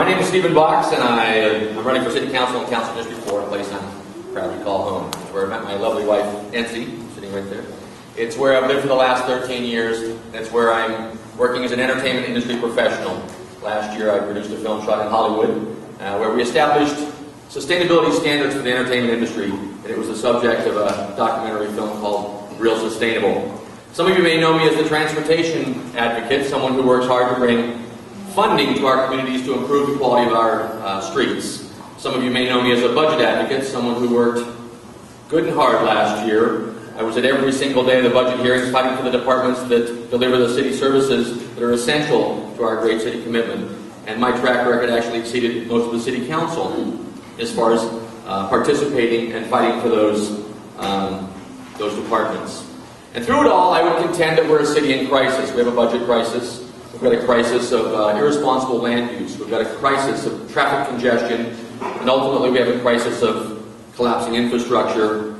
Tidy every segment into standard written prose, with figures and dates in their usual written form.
My name is Stephen Box, and I'm running for City Council in Council District 4, a place I'm proud to call home. It's where I met my lovely wife, Nancy, sitting right there. It's where I've lived for the last 13 years. It's where I'm working as an entertainment industry professional. Last year I produced a film shot in Hollywood where we established sustainability standards for the entertainment industry, and it was the subject of a documentary film called Real Sustainable. Some of you may know me as the transportation advocate, someone who works hard to bring funding to our communities to improve the quality of our streets. Some of you may know me as a budget advocate, someone who worked good and hard last year. I was at every single day of the budget hearings fighting for the departments that deliver the city services that are essential to our great city commitment. And my track record actually exceeded most of the city council as far as participating and fighting for those departments. And through it all, I would contend that we're a city in crisis. We have a budget crisis. We've got a crisis of irresponsible land use. We've got a crisis of traffic congestion. And ultimately, we have a crisis of collapsing infrastructure.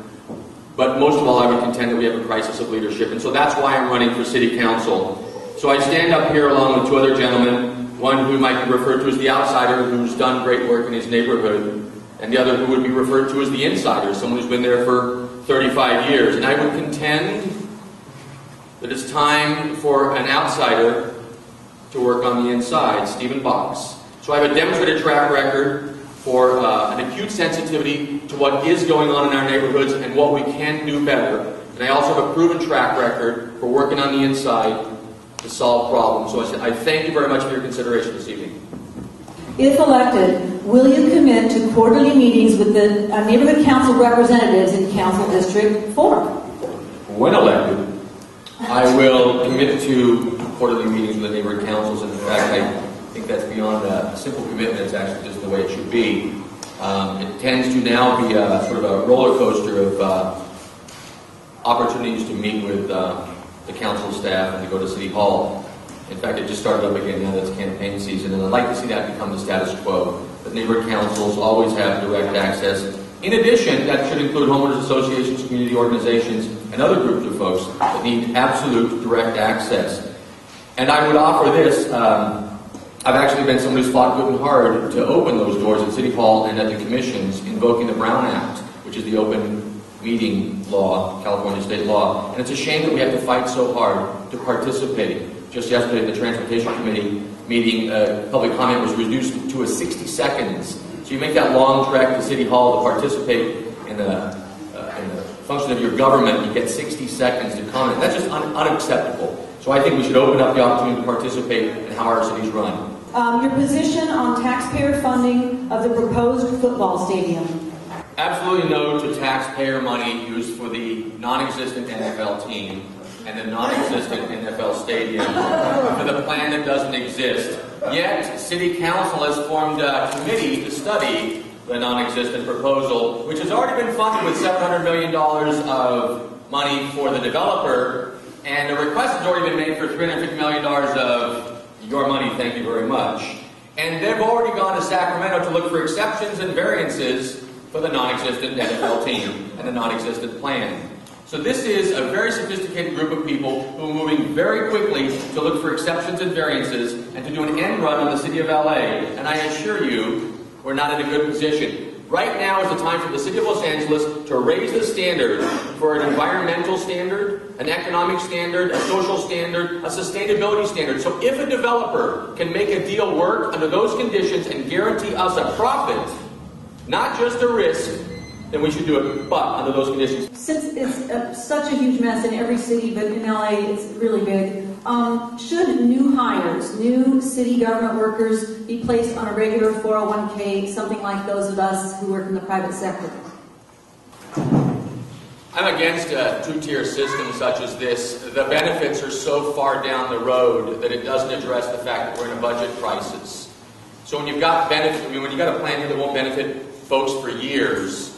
But most of all, I would contend that we have a crisis of leadership. And so that's why I'm running for city council. So I stand up here along with two other gentlemen, one who might be referred to as the outsider, who's done great work in his neighborhood, and the other who would be referred to as the insider, someone who's been there for 35 years. And I would contend that it's time for an outsider to work on the inside, Stephen Box. So I have a demonstrated track record for an acute sensitivity to what is going on in our neighborhoods and what we can do better. And I also have a proven track record for working on the inside to solve problems. So I thank you very much for your consideration this evening. If elected, will you commit to quarterly meetings with the neighborhood council representatives in Council District 4? When elected, I will commit to quarterly meetings with the neighborhood councils. And in fact, I think that's beyond a simple commitment. It's actually just the way it should be. It tends to now be a sort of a roller coaster of opportunities to meet with the council staff and to go to City Hall. In fact, it just started up again now that it's campaign season, and I'd like to see that become the status quo. The neighborhood councils always have direct access. In addition, that should include homeowners associations, community organizations, and other groups of folks that need absolute direct access. And I would offer this. I've actually been someone who's fought good and hard to open those doors at City Hall and at the commissions, invoking the Brown Act, which is the open meeting law, California state law. And it's a shame that we have to fight so hard to participate. Just yesterday at the Transportation Committee meeting, public comment was reduced to 60 seconds. So you make that long trek to City Hall to participate in the function of your government, you get 60 seconds to comment. That's just unacceptable. So I think we should open up the opportunity to participate in how our cities run. Your position on taxpayer funding of the proposed football stadium? Absolutely no to taxpayer money used for the non-existent NFL team and the non-existent NFL stadium for the plan that doesn't exist. Yet, City Council has formed a committee to study the non-existent proposal, which has already been funded with $700 million of money for the developer, and a request has already been made for $350 million of your money, thank you very much. And they've already gone to Sacramento to look for exceptions and variances for the non-existent NFL team and the non-existent plan. So this is a very sophisticated group of people who are moving very quickly to look for exceptions and variances and to do an end run on the city of LA. And I assure you, we're not in a good position. Right now is the time for the city of Los Angeles to raise the standard for an environmental standard, an economic standard, a social standard, a sustainability standard. So if a developer can make a deal work under those conditions and guarantee us a profit, not just a risk, then we should do it, but under those conditions. Since it's such a huge mess in every city, but in LA it's really big, should new hires, new city government workers be placed on a regular 401k, something like those of us who work in the private sector? I'm against a two-tier system such as this. The benefits are so far down the road that it doesn't address the fact that we're in a budget crisis. So when you've got when you've got a plan here that won't benefit folks for years,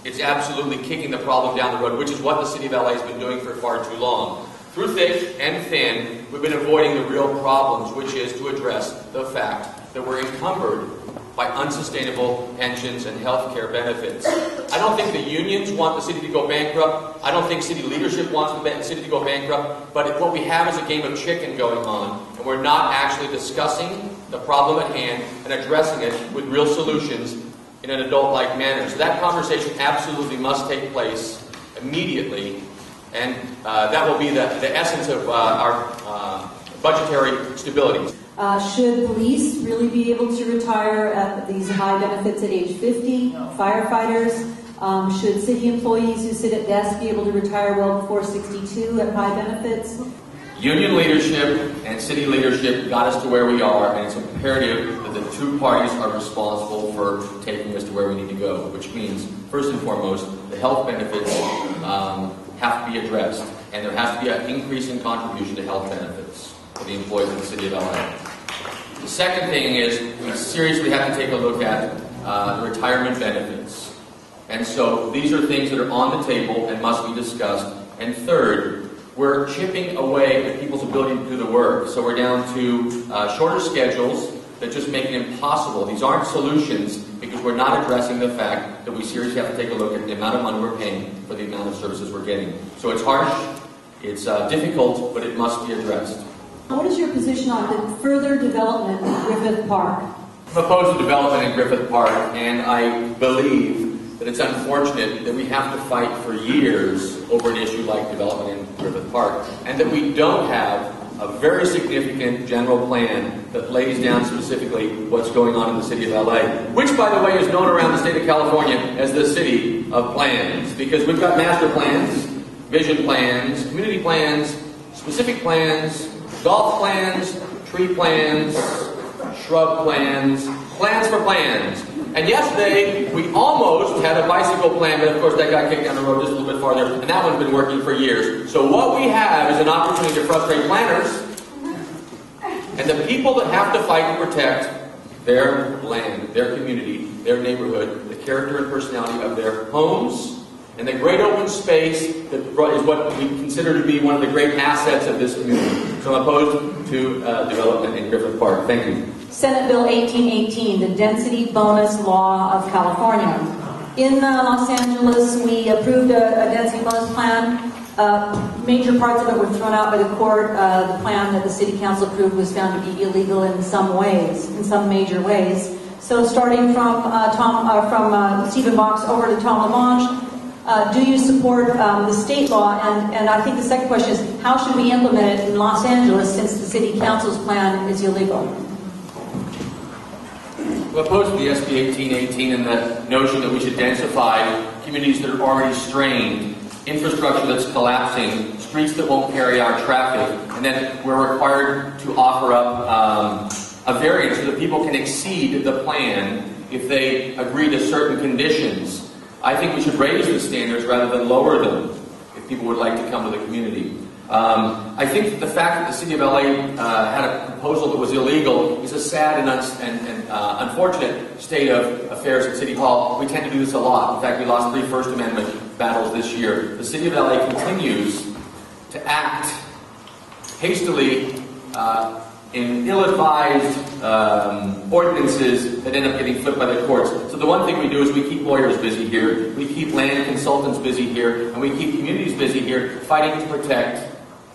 it's absolutely kicking the problem down the road, which is what the city of LA has been doing for far too long. Through thick and thin, we've been avoiding the real problems, which is to address the fact that we're encumbered by unsustainable pensions and health care benefits. I don't think the unions want the city to go bankrupt. I don't think city leadership wants the city to go bankrupt. But what we have is a game of chicken going on. and we're not actually discussing the problem at hand and addressing it with real solutions in an adult-like manner. So that conversation absolutely must take place immediately, and that will be the essence of our budgetary stability. Should police really be able to retire at these high benefits at age 50? Firefighters? Should city employees who sit at desks be able to retire well before 62 at high benefits? Union leadership and city leadership got us to where we are, and it's imperative that the two parties are responsible for taking us to where we need to go, which means, first and foremost, the health benefits have to be addressed, and there has to be an increase in contribution to health benefits for the employees of the city of LA. The second thing is we seriously have to take a look at the retirement benefits. And so these are things that are on the table and must be discussed. And third, we're chipping away at people's ability to do the work. So we're down to shorter schedules that just make it impossible. These aren't solutions because we're not addressing the fact that we seriously have to take a look at the amount of money we're paying for the amount of services we're getting. So it's harsh, it's difficult, but it must be addressed. What is your position on the further development of Griffith Park? I'm opposed to development in Griffith Park, and I believe that it's unfortunate that we have to fight for years over an issue like development in Griffith Park, and that we don't have a very significant general plan that lays down specifically what's going on in the city of LA, which, by the way, is known around the state of California as the city of plans, because we've got master plans, vision plans, community plans, specific plans, golf plans, tree plans, shrub plans, plans for plans. And yesterday, we almost had a bicycle plan, but of course that got kicked down the road just a little bit farther, and that one's been working for years. So what we have is an opportunity to frustrate planners and the people that have to fight to protect their land, their community, their neighborhood, the character and personality of their homes, and the great open space that is what we consider to be one of the great assets of this community. So I'm opposed to development in Griffith Park. Thank you. Senate Bill 1818, the Density Bonus Law of California. In Los Angeles, we approved a density bonus plan. Major parts of it were thrown out by the court. The plan that the city council approved was found to be illegal in some ways, in some major ways. So starting from Stephen Box over to Tom LaManche, do you support the state law? And I think the second question is, how should we implement it in Los Angeles since the city council's plan is illegal? I'm opposed to the SB 1818 and the notion that we should densify communities that are already strained, infrastructure that's collapsing, streets that won't carry our traffic, and then we're required to offer up a variance so that people can exceed the plan if they agree to certain conditions. I think we should raise the standards rather than lower them if people would like to come to the community. I think that the fact that the city of LA had a proposal that was illegal is a sad and unfortunate state of affairs at City Hall. We tend to do this a lot. In fact, we lost 3 First Amendment battles this year. The city of LA continues to act hastily in ill-advised ordinances that end up getting flipped by the courts. So the one thing we do is we keep lawyers busy here, we keep land consultants busy here, and we keep communities busy here fighting to protect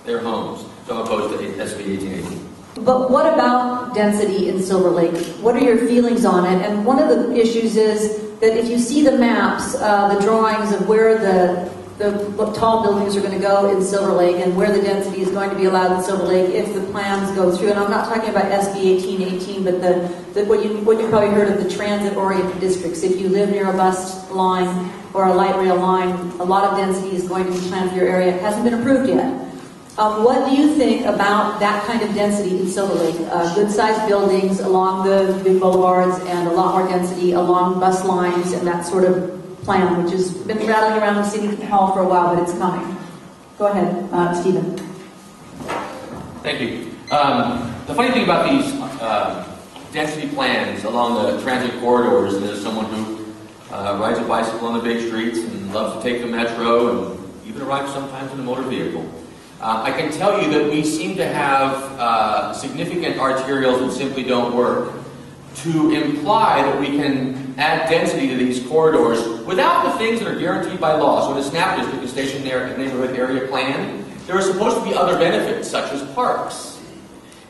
their homes. So I'm opposed to SB 1818. But what about density in Silver Lake? What are your feelings on it? And one of the issues is that if you see the maps, the drawings of where the tall buildings are going to go in Silver Lake and where the density is going to be allowed in Silver Lake if the plans go through. And I'm not talking about SB 1818, but what you probably heard of the transit-oriented districts. If you live near a bus line or a light rail line, a lot of density is going to be planned for your area. It hasn't been approved yet. What do you think about that kind of density in Silver Lake? Good-sized buildings along the big boulevards and a lot more density along bus lines and that sort of plan, which has been rattling around the city hall for a while, but it's coming. Go ahead, Stephen. Thank you. The funny thing about these density plans along the transit corridors, and as someone who rides a bicycle on the big streets and loves to take the metro and even arrives sometimes in a motor vehicle, I can tell you that we seem to have significant arterials that simply don't work. To imply that we can add density to these corridors without the things that are guaranteed by law. So in a SNAP district, a stationary neighborhood area plan, there are supposed to be other benefits, such as parks.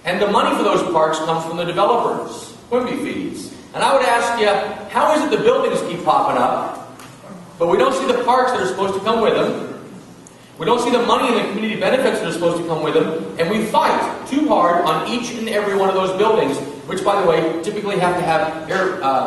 And the money for those parks comes from the developers, Quimby fees. And I would ask you, how is it the buildings keep popping up, but we don't see the parks that are supposed to come with them? We don't see the money and the community benefits that are supposed to come with them, and we fight too hard on each and every one of those buildings, which, by the way, typically have to have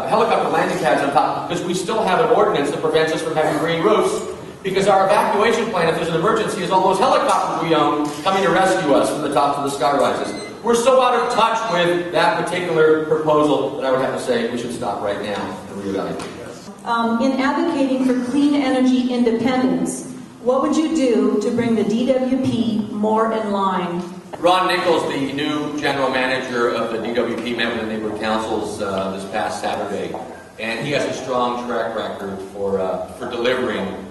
helicopter landing pads on top, because we still have an ordinance that prevents us from having green roofs, because our evacuation plan, if there's an emergency, is all those helicopters we own coming to rescue us from the tops of the sky rises. We're so out of touch with that particular proposal that I would have to say we should stop right now and reevaluate. In advocating for clean energy independence, what would you do to bring the DWP more in line? Ron Nichols, the new general manager of the DWP, met with the neighborhood councils this past Saturday, and he has a strong track record for delivering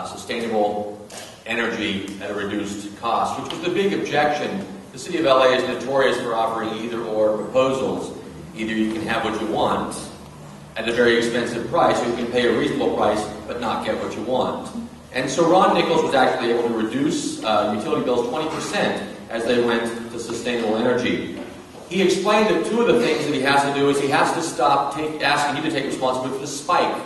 sustainable energy at a reduced cost, which was the big objection. The city of LA is notorious for offering either-or proposals. Either you can have what you want at a very expensive price, or you can pay a reasonable price but not get what you want. And so Ron Nichols was actually able to reduce utility bills 20% as they went to sustainable energy. He explained that two of the things that he has to do is he has to stop asking you to take responsibility for the spike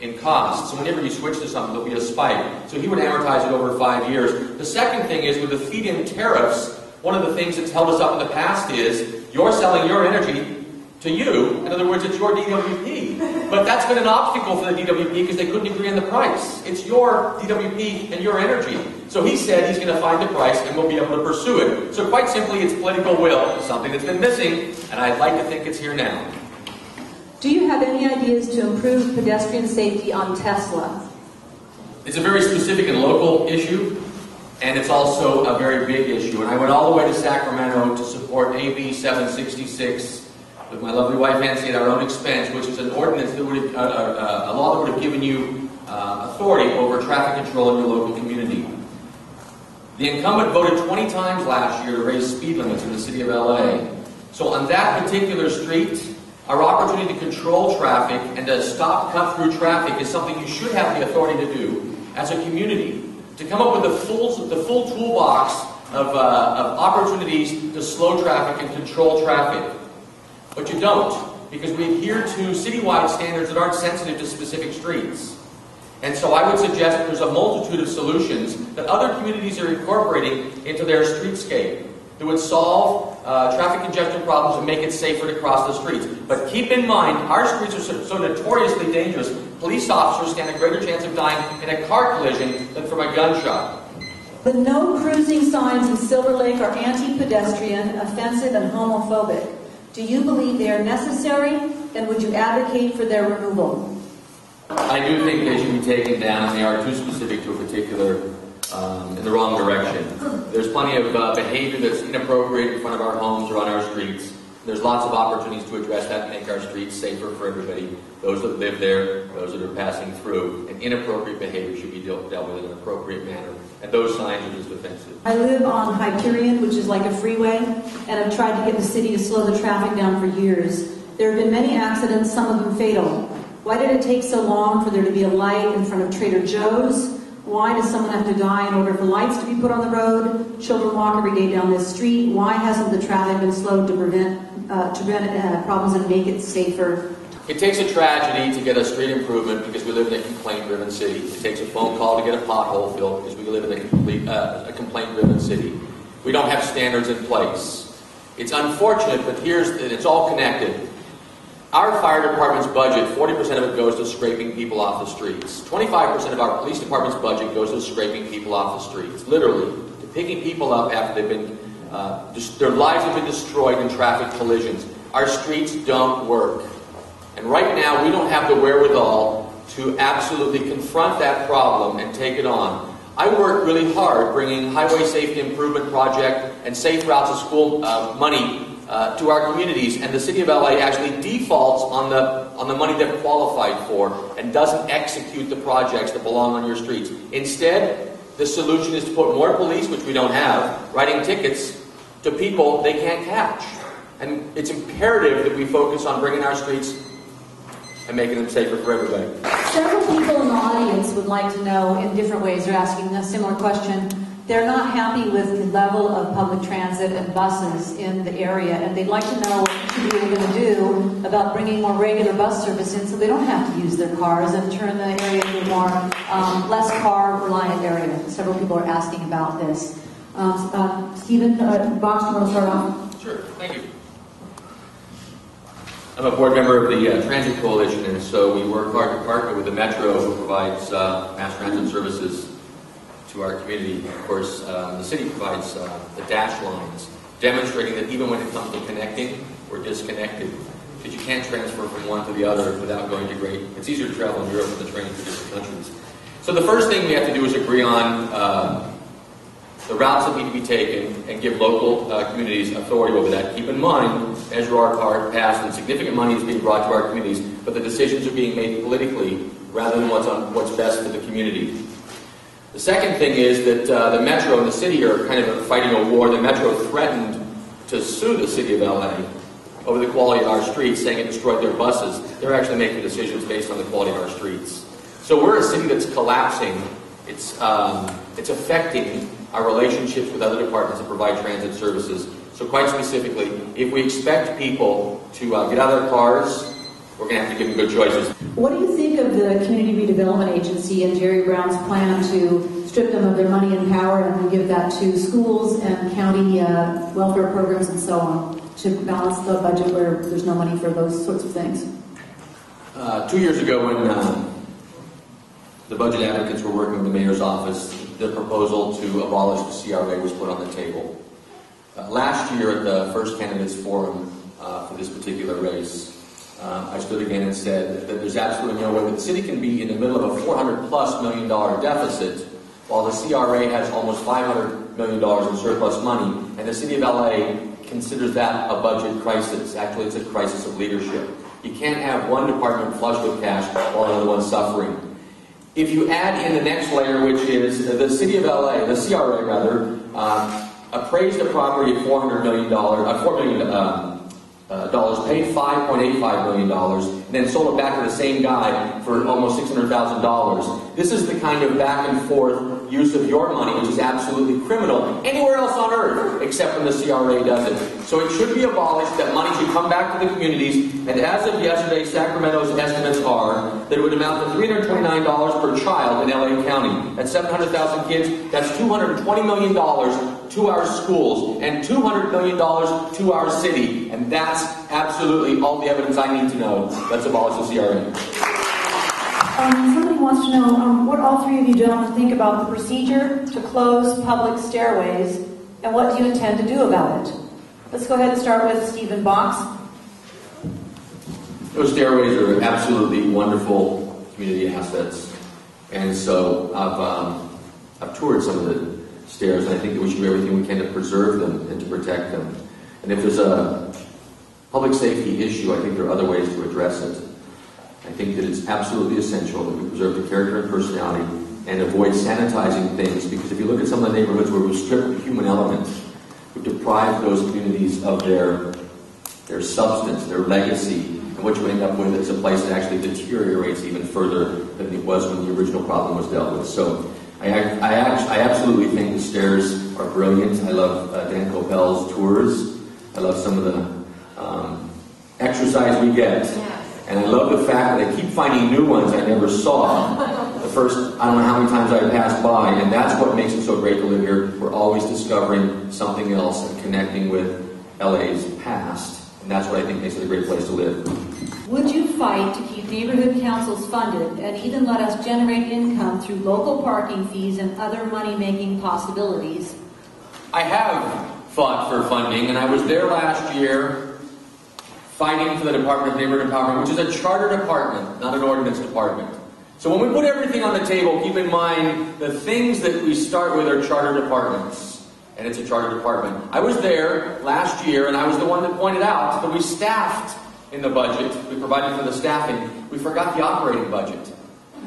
in costs. So whenever you switch to something, there'll be a spike. So he would amortize it over 5 years. The second thing is with the feed-in tariffs, one of the things that's held us up in the past is you're selling your energy to you. In other words, it's your DWP. But that's been an obstacle for the DWP because they couldn't agree on the price. It's your DWP and your energy. So he said he's going to find the price and we'll be able to pursue it. So quite simply, it's political will, something that's been missing, and I'd like to think it's here now. Do you have any ideas to improve pedestrian safety on Tesla? It's a very specific and local issue, and it's also a very big issue. And I went all the way to Sacramento to support AB 766 with my lovely wife Nancy at our own expense, which is an ordinance that would have, a law that would have given you authority over traffic control in your local community. The incumbent voted 20 times last year to raise speed limits in the city of LA. So on that particular street, our opportunity to control traffic and to stop cut-through traffic is something you should have the authority to do as a community. To come up with the full toolbox of opportunities to slow traffic and control traffic. But you don't, because we adhere to citywide standards that aren't sensitive to specific streets. And so I would suggest that there's a multitude of solutions that other communities are incorporating into their streetscape that would solve traffic congestion problems and make it safer to cross the streets. But keep in mind, our streets are so notoriously dangerous, police officers stand a greater chance of dying in a car collision than from a gunshot. The no cruising signs in Silver Lake are anti-pedestrian, offensive, and homophobic. Do you believe they are necessary, and would you advocate for their removal? I do think they should be taken down. They are too specific to a particular, in the wrong direction. There's plenty of behavior that's inappropriate in front of our homes or on our streets. There's lots of opportunities to address that and make our streets safer for everybody, those that live there, those that are passing through. And inappropriate behavior should be dealt with in an appropriate manner. And those signs are just offensive. I live on Hyperion, which is like a freeway, and I've tried to get the city to slow the traffic down for years. There have been many accidents, some of them fatal. Why did it take so long for there to be a light in front of Trader Joe's? Why does someone have to die in order for lights to be put on the road? Children walk every day down this street. Why hasn't the traffic been slowed to prevent problems and make it safer? It takes a tragedy to get a street improvement because we live in a complaint-driven city. It takes a phone call to get a pothole filled because we live in a complaint-driven city. We don't have standards in place. It's unfortunate, but it's all connected. Our fire department's budget, 40% of it goes to scraping people off the streets. 25% of our police department's budget goes to scraping people off the streets. Literally, to picking people up after they've been, their lives have been destroyed in traffic collisions. Our streets don't work. And right now, we don't have the wherewithal to absolutely confront that problem and take it on. I work really hard bringing Highway Safety Improvement Project and Safe Routes to School money to our communities, and the City of LA actually defaults on the money they've qualified for and doesn't execute the projects that belong on your streets. Instead, the solution is to put more police, which we don't have, writing tickets to people they can't catch. And it's imperative that we focus on bringing our streets and making them safer for everybody. Several people in the audience would like to know in different ways, they're asking a similar question. they're not happy with the level of public transit and buses in the area, and they'd like to know what you are going to do about bringing more regular bus service in so they don't have to use their cars and turn the area into a more less car-reliant area. Several people are asking about this. Stephen, Box, you want to start off? Sure, thank you. I'm a board member of the Transit Coalition, and so we work hard to partner with the Metro, who provides mass transit services to our community. Of course, the city provides the dash lines, demonstrating that even when it comes to connecting, we're disconnected. Because you can't transfer from one to the other without going to great. It's easier to travel in Europe with the train to different countries. So the first thing we have to do is agree on the routes that need to be taken and give local communities authority over that. Keep in mind, as your card passed, and significant money is being brought to our communities, but the decisions are being made politically rather than what's best for the community. The second thing is that the Metro and the city are kind of fighting a war. The Metro threatened to sue the city of LA over the quality of our streets, saying it destroyed their buses. They're actually making decisions based on the quality of our streets. So we're a city that's collapsing. It's affecting our relationships with other departments that provide transit services. So quite specifically, if we expect people to get out of their cars, we're going to have to give them good choices. What do you think of the Community Redevelopment Agency and Jerry Brown's plan to strip them of their money and power and give that to schools and county welfare programs and so on to balance the budget where there's no money for those sorts of things? 2 years ago when the budget advocates were working with the mayor's office, the proposal to abolish the CRA was put on the table. Last year at the first candidates forum for this particular race, I stood again and said that there's absolutely no way that the city can be in the middle of a $400+ million deficit while the CRA has almost $500 million in surplus money, and the city of LA considers that a budget crisis. Actually, it's a crisis of leadership. You can't have one department flush with cash while another one's suffering. If you add in the next layer, which is the city of LA, the CRA rather, appraised a property at $4 million, paid $5.85 million, and then sold it back to the same guy for almost $600,000. This is the kind of back and forth use of your money, which is absolutely criminal anywhere else on earth, except when the CRA does it. So it should be abolished, that money should come back to the communities, and as of yesterday, Sacramento's estimates are that it would amount to $329 per child in LA County. That's 700,000 kids, that's $220 million to our schools, and $200 million to our city, and that's absolutely all the evidence I need to know. Let's abolish the CRA. Somebody wants to know what all three of you gentlemen think about the procedure to close public stairways, and what do you intend to do about it? Let's go ahead and start with Stephen Box. Those stairways are absolutely wonderful community assets, and so I've toured some of the stairs, and I think that we should do everything we can to preserve them and to protect them. And if there's a public safety issue, I think there are other ways to address it. I think that it's absolutely essential that we preserve the character and personality and avoid sanitizing things, because if you look at some of the neighborhoods where we've stripped the human element, we've deprived those communities of their substance, their legacy, and what you end up with is a place that actually deteriorates even further than it was when the original problem was dealt with. So I absolutely think the stairs are brilliant. I love Dan Copel's tours. I love some of the exercise we get. And I love the fact that I keep finding new ones I never saw. The first, I don't know how many times I passed by, and that's what makes it so great to live here. We're always discovering something else and connecting with LA's past, and that's what I think makes it a great place to live. Would you fight to keep neighborhood councils funded and even let us generate income through local parking fees and other money-making possibilities? I have fought for funding, and I was there last year fighting for the Department of Neighborhood Empowerment, which is a charter department, not an ordinance department. So when we put everything on the table, keep in mind the things that we start with are charter departments, and it's a charter department. I was there last year, and I was the one that pointed out that we staffed in the budget. We provided for the staffing. We forgot the operating budget.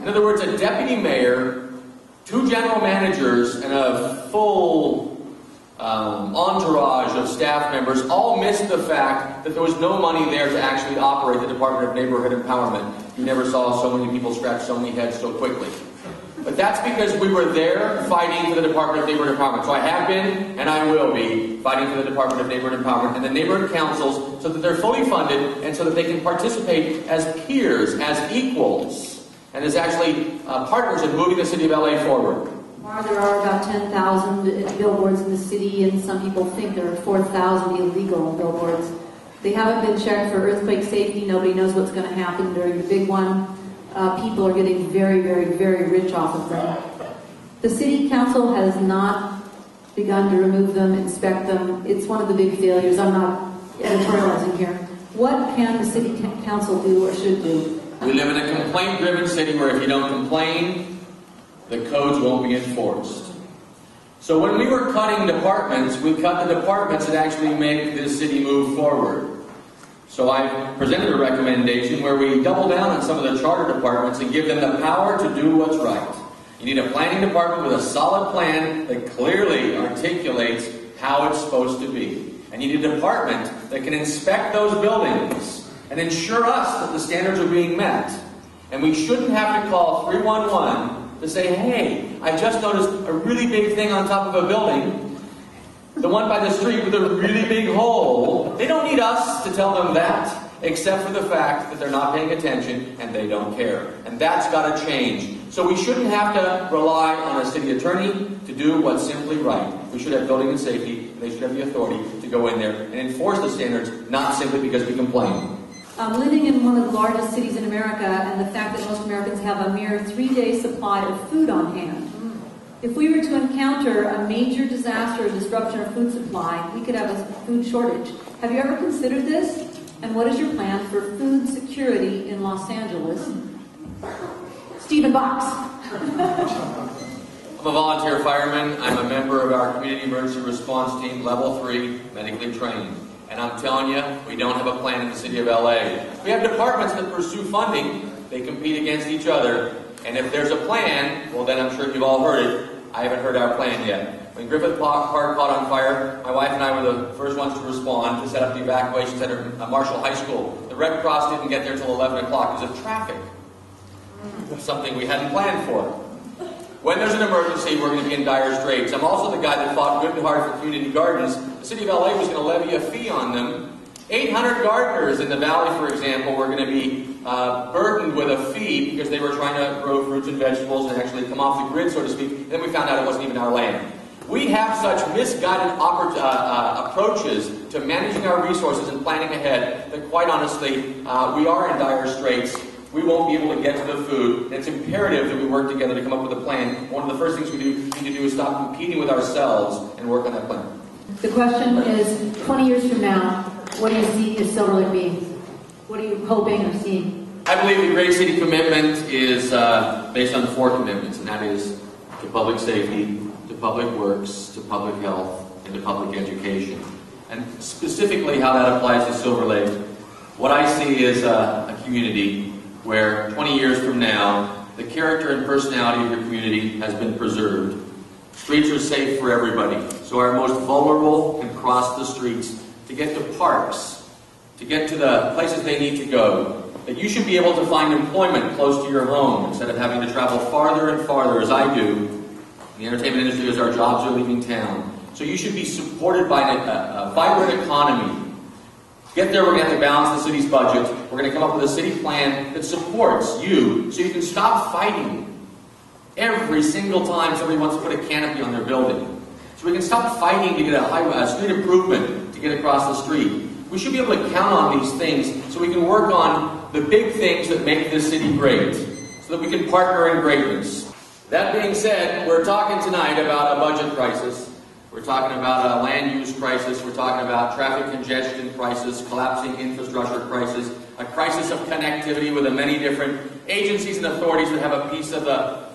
In other words, a deputy mayor, 2 general managers, and a full entourage of staff members all missed the fact that there was no money there to actually operate the Department of Neighborhood Empowerment. You never saw so many people scratch so many heads so quickly. But that's because we were there fighting for the Department of Neighborhood Empowerment. So I have been, and I will be, fighting for the Department of Neighborhood Empowerment and the neighborhood councils so that they're fully funded and so that they can participate as peers, as equals, and as actually partners in moving the city of LA forward. There are about 10,000 billboards in the city, and some people think there are 4,000 illegal billboards. They haven't been checked for earthquake safety. Nobody knows what's going to happen during the big one. People are getting very, very, very rich off of them. The city council has not begun to remove them, inspect them. It's one of the big failures. I'm not editorializing here. What can the city council do or should do? We live in a complaint-driven city where if you don't complain, the codes won't be enforced. So when we were cutting departments, we cut the departments that actually make this city move forward. So I presented a recommendation where we double down on some of the charter departments and give them the power to do what's right. You need a planning department with a solid plan that clearly articulates how it's supposed to be. And you need a department that can inspect those buildings and ensure us that the standards are being met. And we shouldn't have to call 311 to say, hey, I just noticed a really big thing on top of a building. The one by the street with a really big hole. They don't need us to tell them that, except for the fact that they're not paying attention and they don't care. And that's got to change. So we shouldn't have to rely on a city attorney to do what's simply right. We should have building and safety, and they should have the authority to go in there and enforce the standards, not simply because we complain. Living in one of the largest cities in America, and the fact that most Americans have a mere 3-day supply of food on hand. If we were to encounter a major disaster or disruption of food supply, we could have a food shortage. Have you ever considered this? And what is your plan for food security in Los Angeles? Stephen Box. I'm a volunteer fireman. I'm a member of our Community Emergency Response Team, Level 3, medically trained. And I'm telling you, we don't have a plan in the city of LA. We have departments that pursue funding. They compete against each other. And if there's a plan, well then I'm sure you've all heard it. I haven't heard our plan yet. When Griffith Park caught on fire, my wife and I were the first ones to respond to set up the evacuation center at Marshall High School. The Red Cross didn't get there until 11 o'clock because of traffic. Something we hadn't planned for. When there's an emergency, we're going to be in dire straits. I'm also the guy that fought good and hard for community gardens. The city of LA was going to levy a fee on them. 800 gardeners in the valley, for example, were going to be burdened with a fee because they were trying to grow fruits and vegetables and actually come off the grid, so to speak. And then we found out it wasn't even our land. We have such misguided approaches to managing our resources and planning ahead that, quite honestly, we are in dire straits. We won't be able to get to the food. It's imperative that we work together to come up with a plan. One of the first things we need to do is stop competing with ourselves and work on that plan. The question is, 20 years from now, what do you see as Silver Lake being? What are you hoping or seeing? I believe the Great City Commitment is based on 4 commitments, and that is to public safety, to public works, to public health, and to public education. And specifically how that applies to Silver Lake, what I see is a community where 20 years from now, the character and personality of your community has been preserved. Streets are safe for everybody, so our most vulnerable can cross the streets to get to parks, to get to the places they need to go. That you should be able to find employment close to your home instead of having to travel farther and farther, as I do, in the entertainment industry as our jobs are leaving town. So you should be supported by a vibrant economy. To get there, we're going to have to balance the city's budget. We're going to come up with a city plan that supports you so you can stop fighting every single time somebody wants to put a canopy on their building. So we can stop fighting to get a street improvement to get across the street. We should be able to count on these things so we can work on the big things that make this city great, so that we can partner in greatness. That being said, we're talking tonight about a budget crisis. We're talking about a land use crisis. We're talking about traffic congestion crisis, collapsing infrastructure crisis, a crisis of connectivity with the many different agencies and authorities that have a piece of the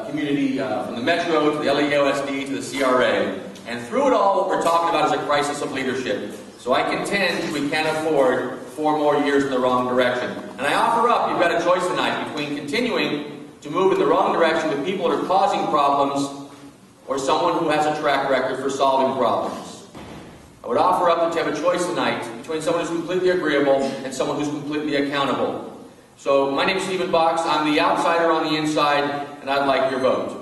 community, from the Metro to the LAOSD to the CRA. And through it all, what we're talking about is a crisis of leadership. So I contend we can't afford 4 more years in the wrong direction. And I offer up, you've got a choice tonight between continuing to move in the wrong direction with people that are causing problems or someone who has a track record for solving problems. I would offer up that you have a choice tonight between someone who's completely agreeable and someone who's completely accountable. So my name's Stephen Box. I'm the outsider on the inside, and I'd like your vote.